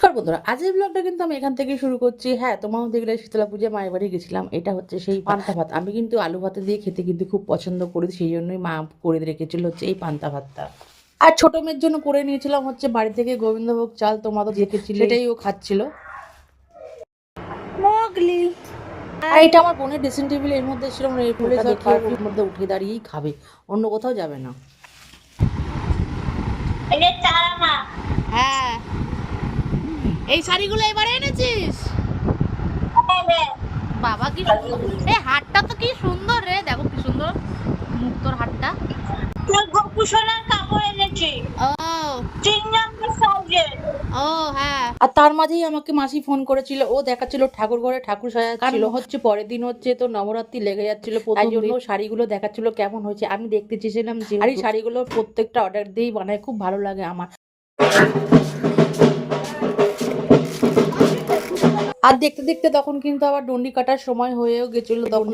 নমস্কার বন্ধুরা, আজকের ব্লগটা কিন্তু আমি এখান থেকে শুরু করছি। হ্যাঁ, তোমার দেখলে শীতলা পূজা মায়ের বাড়ি গেছিলাম। এটা হচ্ছে সেই পান্তা ভাত। আমি কিন্তু আলু ভাতে দিয়ে খেতে কিন্তু খুব পছন্দ করি, সেই জন্যই মা করে রেখেছিল হচ্ছে এই পান্তা ভাতটা। আর ছোট মেয়ের জন্য করে নিয়েছিলাম হচ্ছে বাড়ি থেকে গোবিন্দভোগ চাল, তোমাদের দেখেছিল, সেটাই ও খাচ্ছিল। মগলি। আর এটা আমার বোনের ড্রেসিং টেবিল, এর মধ্যে ছিল, এই ফুলটা দেখে ওর মধ্যে উঠে দাঁড়িয়েই খাবে, অন্য কোথাও যাবে না। হ্যাঁ, এই শাড়িগুলো এবারে এনেছিস? বাবা কি সুন্দর, এই হাটটা তো কি সুন্দর রে, দেখো কি সুন্দর মুক্তোর হাটটা। ও হ্যাঁ, আর তার মাঝেই আমাকে মাসি ফোন করেছিল, ও দেখাচ্ছিল ঠাকুর ঘরে ঠাকুর সাজাচ্ছিল হচ্ছে, পরের দিন হচ্ছে তো নবরাত্রি লেগে যাচ্ছিল, তাই জন্য শাড়িগুলো দেখাচ্ছিল কেমন হয়েছে। আমি দেখতে চেয়েছিলাম যে আর এই শাড়িগুলো প্রত্যেকটা অর্ডার দিয়েই বানায়, খুব ভালো লাগে আমার। আর দেখতে দেখতে তখন কিন্তু আবার ডন্ডি কাটার সময় হয়েও গেছিল, তখন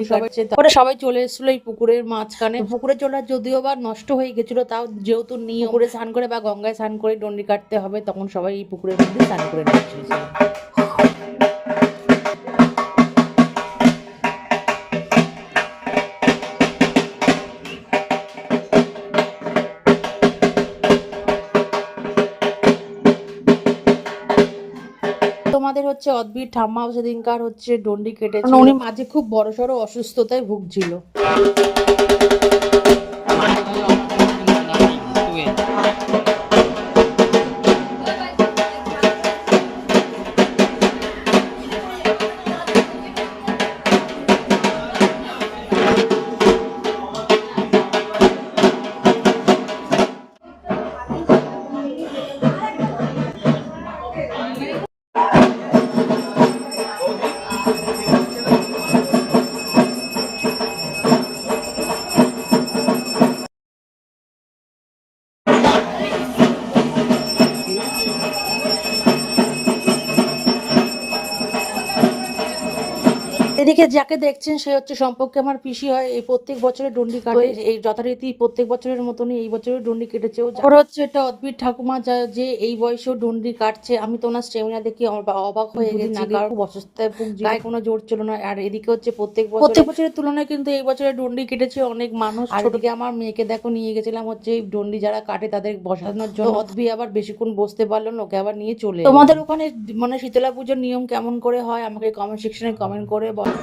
সবাই চলে এসেছিল এই পুকুরের মাঝখানে। পুকুরের জল যদিও বা নষ্ট হয়ে গেছিল, তাও যেহেতু নিয়ে পুকুরে স্নান করে বা গঙ্গায় স্নান করে ডন্ডি কাটতে হবে, তখন সবাই এই পুকুরের মধ্যে স্নান করে নিচ্ছিল। তোমাদের হচ্ছে অদ্ভির ঠাম্মাও সেদিনকার হচ্ছে ডন্ডি কেটেছে, উনি মাঝে খুব বড়সড় অসুস্থতায় ভুগছিল। এদিকে যাকে দেখছেন সে হচ্ছে সম্পর্কে আমার পিসি হয়, এই প্রত্যেক বছরে ডন্ডি কাটে, এই যথারীতি প্রত্যেক বছরের মতনই এই বছরের ডন্ডি কেটেছে। ওরা হচ্ছে এটা অদ্ভিদ ঠাকুমা, যে এই বয়সেও ডন্ডি কাটছে। আমি তো ওনার স্টেমিনা দেখি অবাক হয়ে গেছি, কারণ খুব অসুস্থতায় ভুগছি, গায়ে কোনো জোর ছিল না। আর এদিকে হচ্ছে প্রত্যেক বছরের তুলনায় কিন্তু এই বছরে ডন্ডি কেটেছে অনেক মানুষ। আর ওদিকে আমার মেয়েকে দেখো নিয়ে গেছিলাম হচ্ছে এই ডন্ডি যারা কাটে তাদের বসানোর জন্য। অদ্ভি আবার বেশিক্ষণ বসতে পারলো না, ওকে আবার নিয়ে চলে। তোমাদের ওখানে মানে শীতলা পুজোর নিয়ম কেমন করে হয় আমাকে কমেন্ট সেকশনে কমেন্ট করে বলো।